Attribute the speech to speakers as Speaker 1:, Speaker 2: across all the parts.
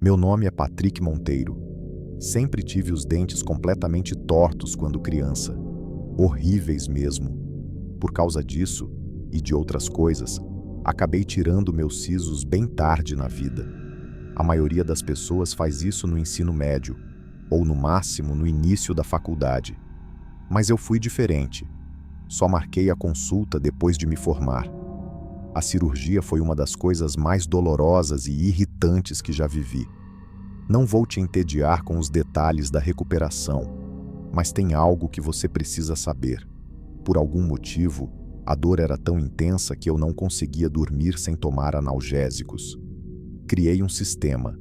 Speaker 1: Meu nome é Patrick Monteiro. Sempre tive os dentes completamente tortos quando criança. Horríveis mesmo. Por causa disso, e de outras coisas, acabei tirando meus sisos bem tarde na vida. A maioria das pessoas faz isso no ensino médio, ou no máximo no início da faculdade. Mas eu fui diferente. Só marquei a consulta depois de me formar. A cirurgia foi uma das coisas mais dolorosas e irritantes que já vivi. Não vou te entediar com os detalhes da recuperação, mas tem algo que você precisa saber. Por algum motivo, a dor era tão intensa que eu não conseguia dormir sem tomar analgésicos. Criei um sistema.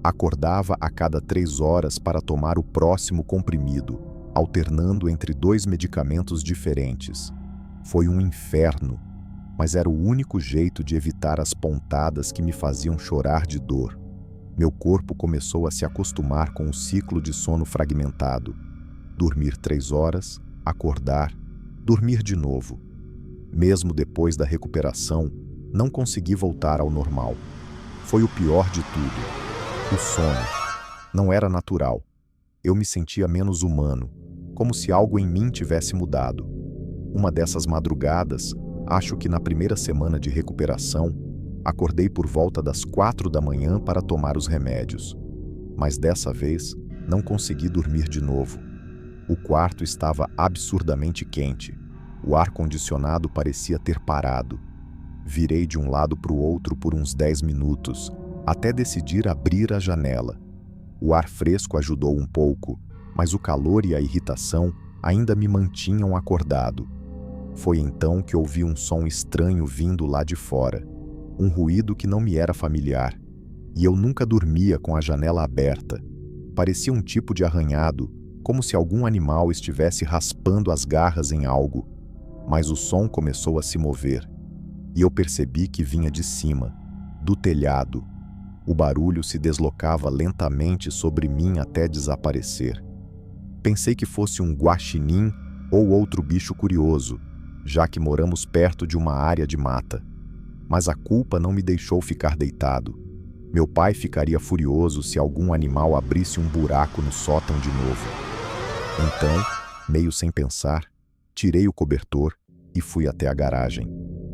Speaker 1: Acordava a cada 3 horas para tomar o próximo comprimido, alternando entre 2 medicamentos diferentes. Foi um inferno, mas era o único jeito de evitar as pontadas que me faziam chorar de dor. Meu corpo começou a se acostumar com o ciclo de sono fragmentado. Dormir 3 horas, acordar, dormir de novo. Mesmo depois da recuperação, não consegui voltar ao normal. Foi o pior de tudo. O sono. Não era natural. Eu me sentia menos humano, como se algo em mim tivesse mudado. Uma dessas madrugadas, acho que na primeira semana de recuperação, acordei por volta das 4 da manhã para tomar os remédios. Mas dessa vez, não consegui dormir de novo. O quarto estava absurdamente quente. O ar-condicionado parecia ter parado. Virei de um lado para o outro por uns 10 minutos, até decidir abrir a janela. O ar fresco ajudou um pouco, mas o calor e a irritação ainda me mantinham acordado. Foi então que ouvi um som estranho vindo lá de fora, um ruído que não me era familiar, e eu nunca dormia com a janela aberta. Parecia um tipo de arranhado, como se algum animal estivesse raspando as garras em algo, mas o som começou a se mover, e eu percebi que vinha de cima, do telhado. O barulho se deslocava lentamente sobre mim até desaparecer. Pensei que fosse um guaxinim ou outro bicho curioso, já que moramos perto de uma área de mata. Mas a culpa não me deixou ficar deitado. Meu pai ficaria furioso se algum animal abrisse um buraco no sótão de novo. Então, meio sem pensar, tirei o cobertor e fui até a garagem.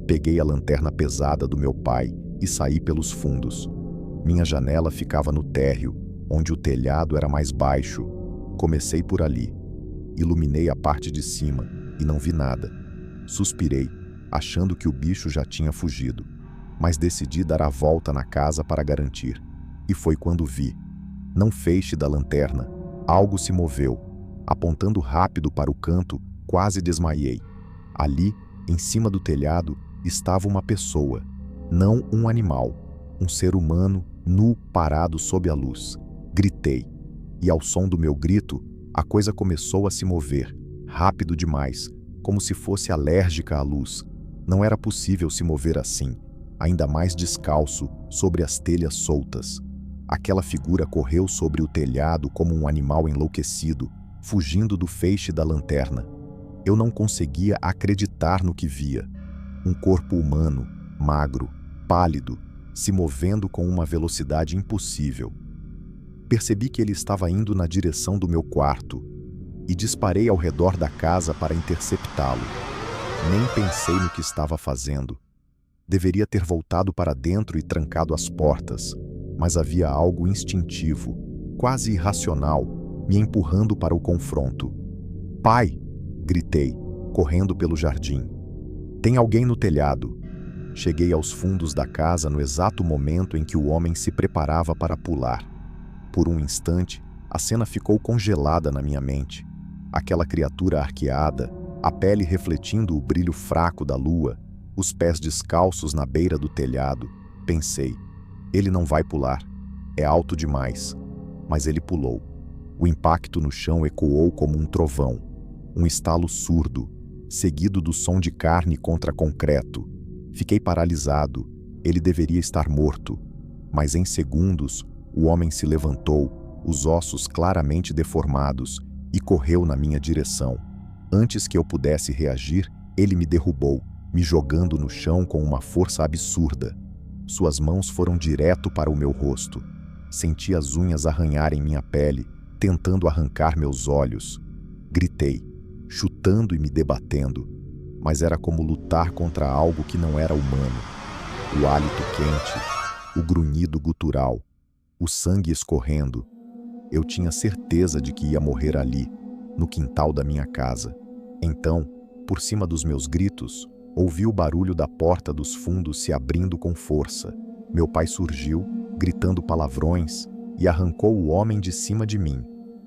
Speaker 1: Peguei a lanterna pesada do meu pai e saí pelos fundos. Minha janela ficava no térreo, onde o telhado era mais baixo. Comecei por ali. Iluminei a parte de cima e não vi nada. Suspirei, achando que o bicho já tinha fugido, mas decidi dar a volta na casa para garantir. E foi quando vi. Não feixe da lanterna, algo se moveu. Apontando rápido para o canto, quase desmaiei. Ali, em cima do telhado, estava uma pessoa, não um animal, um ser humano, nu, parado sob a luz. Gritei, e ao som do meu grito, a coisa começou a se mover, rápido demais, como se fosse alérgica à luz. Não era possível se mover assim, ainda mais descalço, sobre as telhas soltas. Aquela figura correu sobre o telhado como um animal enlouquecido, fugindo do feixe da lanterna. Eu não conseguia acreditar no que via. Um corpo humano, magro, pálido, se movendo com uma velocidade impossível. Percebi que ele estava indo na direção do meu quarto e disparei ao redor da casa para interceptá-lo. Nem pensei no que estava fazendo. Deveria ter voltado para dentro e trancado as portas, mas havia algo instintivo, quase irracional, me empurrando para o confronto. "Pai!" gritei, correndo pelo jardim. "Tem alguém no telhado." Cheguei aos fundos da casa no exato momento em que o homem se preparava para pular. Por um instante, a cena ficou congelada na minha mente. Aquela criatura arqueada, a pele refletindo o brilho fraco da lua, os pés descalços na beira do telhado. Pensei, ele não vai pular. É alto demais. Mas ele pulou. O impacto no chão ecoou como um trovão. Um estalo surdo, seguido do som de carne contra concreto. Fiquei paralisado. Ele deveria estar morto. Mas em segundos, o homem se levantou, os ossos claramente deformados, e correu na minha direção. Antes que eu pudesse reagir, ele me derrubou, me jogando no chão com uma força absurda. Suas mãos foram direto para o meu rosto. Senti as unhas arranharem minha pele, tentando arrancar meus olhos. Gritei, chutando e me debatendo, mas era como lutar contra algo que não era humano. O hálito quente, o grunhido gutural, o sangue escorrendo. Eu tinha certeza de que ia morrer ali, no quintal da minha casa. Então, por cima dos meus gritos, ouvi o barulho da porta dos fundos se abrindo com força. Meu pai surgiu, gritando palavrões, e arrancou o homem de cima de mim.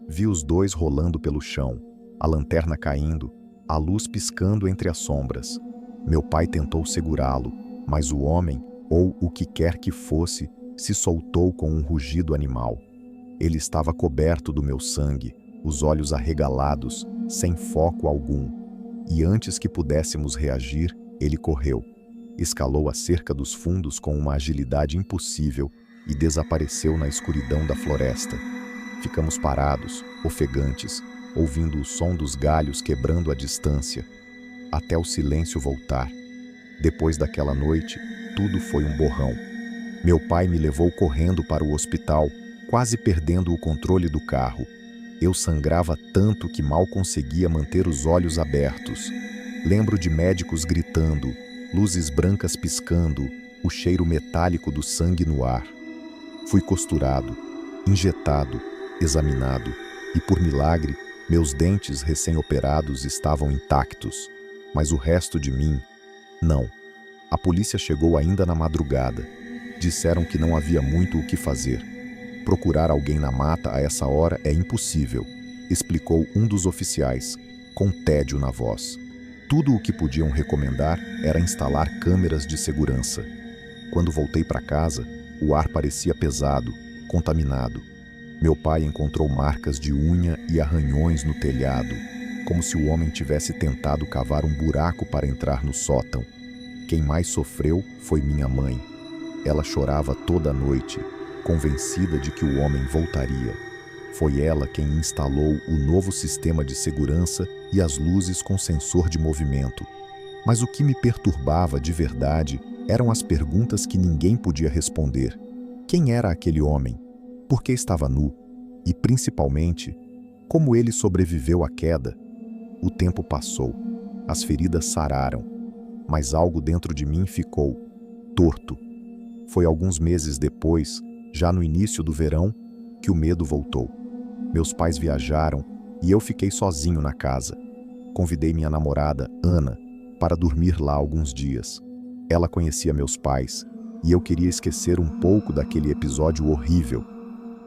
Speaker 1: Vi os dois rolando pelo chão, a lanterna caindo, a luz piscando entre as sombras. Meu pai tentou segurá-lo, mas o homem, ou o que quer que fosse, se soltou com um rugido animal. Ele estava coberto do meu sangue, os olhos arregalados, sem foco algum. E antes que pudéssemos reagir, ele correu. Escalou a cerca dos fundos com uma agilidade impossível e desapareceu na escuridão da floresta. Ficamos parados, ofegantes, ouvindo o som dos galhos quebrando a distância, até o silêncio voltar. Depois daquela noite, tudo foi um borrão. Meu pai me levou correndo para o hospital, quase perdendo o controle do carro. Eu sangrava tanto que mal conseguia manter os olhos abertos. Lembro de médicos gritando, luzes brancas piscando, o cheiro metálico do sangue no ar. Fui costurado, injetado, examinado, e por milagre, meus dentes recém-operados estavam intactos, mas o resto de mim, não. A polícia chegou ainda na madrugada. Disseram que não havia muito o que fazer. Procurar alguém na mata a essa hora é impossível, explicou um dos oficiais, com tédio na voz. Tudo o que podiam recomendar era instalar câmeras de segurança. Quando voltei para casa, o ar parecia pesado, contaminado. Meu pai encontrou marcas de unha e arranhões no telhado, como se o homem tivesse tentado cavar um buraco para entrar no sótão. Quem mais sofreu foi minha mãe. Ela chorava toda a noite, convencida de que o homem voltaria. Foi ela quem instalou o novo sistema de segurança e as luzes com sensor de movimento. Mas o que me perturbava de verdade eram as perguntas que ninguém podia responder. Quem era aquele homem? Por que estava nu? E, principalmente, como ele sobreviveu à queda? O tempo passou. As feridas sararam. Mas algo dentro de mim ficou torto. Foi alguns meses depois, já no início do verão, que o medo voltou. Meus pais viajaram e eu fiquei sozinho na casa. Convidei minha namorada, Ana, para dormir lá alguns dias. Ela conhecia meus pais e eu queria esquecer um pouco daquele episódio horrível.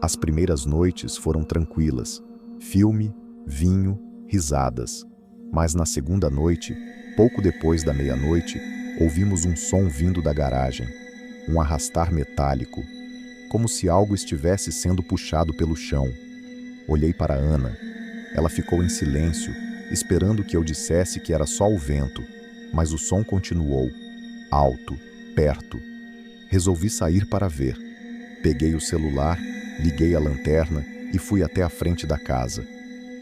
Speaker 1: As primeiras noites foram tranquilas. Filme, vinho, risadas. Mas na segunda noite, pouco depois da meia-noite, ouvimos um som vindo da garagem. Um arrastar metálico, como se algo estivesse sendo puxado pelo chão. Olhei para Ana. Ela ficou em silêncio, esperando que eu dissesse que era só o vento, mas o som continuou, alto, perto. Resolvi sair para ver. Peguei o celular, liguei a lanterna e fui até a frente da casa.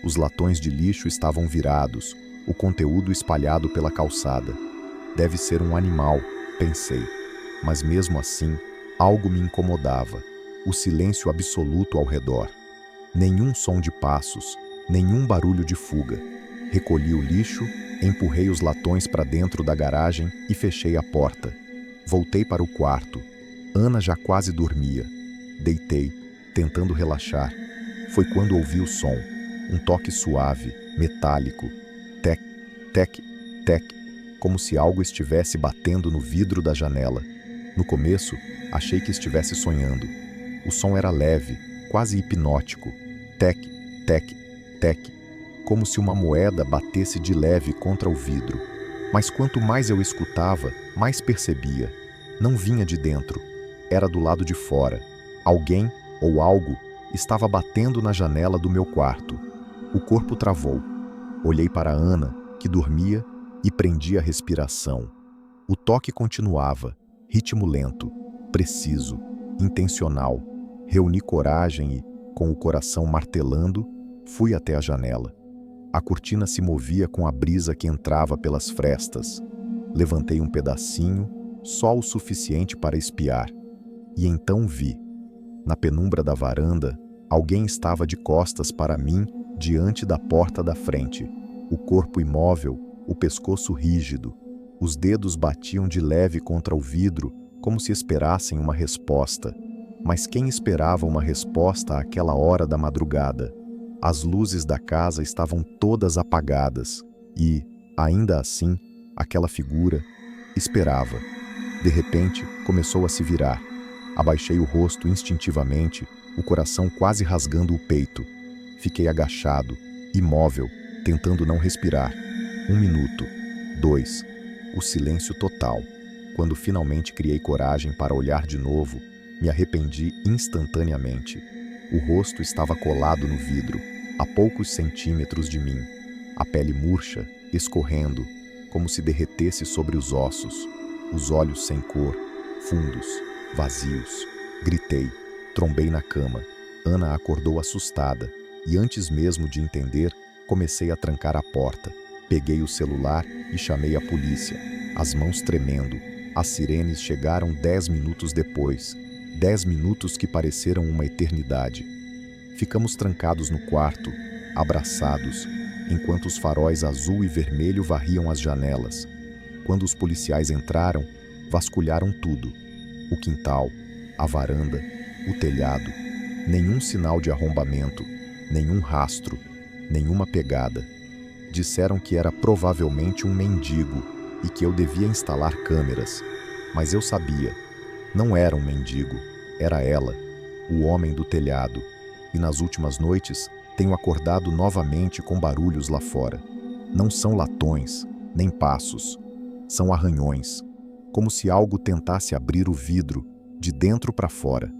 Speaker 1: Os latões de lixo estavam virados, o conteúdo espalhado pela calçada. Deve ser um animal, pensei. Mas mesmo assim, algo me incomodava. O silêncio absoluto ao redor. Nenhum som de passos, nenhum barulho de fuga. Recolhi o lixo, empurrei os latões para dentro da garagem e fechei a porta. Voltei para o quarto. Ana já quase dormia. Deitei, tentando relaxar. Foi quando ouvi o som. Um toque suave, metálico. Tec, tec, tec, como se algo estivesse batendo no vidro da janela. No começo, achei que estivesse sonhando. O som era leve, quase hipnótico. Tec, tec, tec, como se uma moeda batesse de leve contra o vidro. Mas quanto mais eu escutava, mais percebia. Não vinha de dentro. Era do lado de fora. Alguém, ou algo, estava batendo na janela do meu quarto. O corpo travou. Olhei para Ana, que dormia, e prendi a respiração. O toque continuava, ritmo lento, preciso, intencional. Reuni coragem e, com o coração martelando, fui até a janela. A cortina se movia com a brisa que entrava pelas frestas. Levantei um pedacinho, só o suficiente para espiar. E então vi. Na penumbra da varanda, alguém estava de costas para mim, diante da porta da frente. O corpo imóvel, o pescoço rígido. Os dedos batiam de leve contra o vidro, como se esperassem uma resposta. Mas quem esperava uma resposta àquela hora da madrugada? As luzes da casa estavam todas apagadas e, ainda assim, aquela figura esperava. De repente, começou a se virar. Abaixei o rosto instintivamente, o coração quase rasgando o peito. Fiquei agachado, imóvel, tentando não respirar. 1 minuto, 2, o silêncio total. Quando finalmente criei coragem para olhar de novo, me arrependi instantaneamente. O rosto estava colado no vidro, a poucos centímetros de mim. A pele murcha, escorrendo, como se derretesse sobre os ossos. Os olhos sem cor, fundos, vazios. Gritei, trombei na cama. Ana acordou assustada, e antes mesmo de entender, comecei a trancar a porta. Peguei o celular e chamei a polícia, as mãos tremendo. As sirenes chegaram 10 minutos depois. 10 minutos que pareceram uma eternidade. Ficamos trancados no quarto, abraçados, enquanto os faróis azul e vermelho varriam as janelas. Quando os policiais entraram, vasculharam tudo. O quintal, a varanda, o telhado. Nenhum sinal de arrombamento, nenhum rastro, nenhuma pegada. Disseram que era provavelmente um mendigo e que eu devia instalar câmeras. Mas eu sabia. Não era um mendigo, era ela, o homem do telhado. E nas últimas noites, tenho acordado novamente com barulhos lá fora. Não são latões, nem passos. São arranhões, como se algo tentasse abrir o vidro de dentro para fora.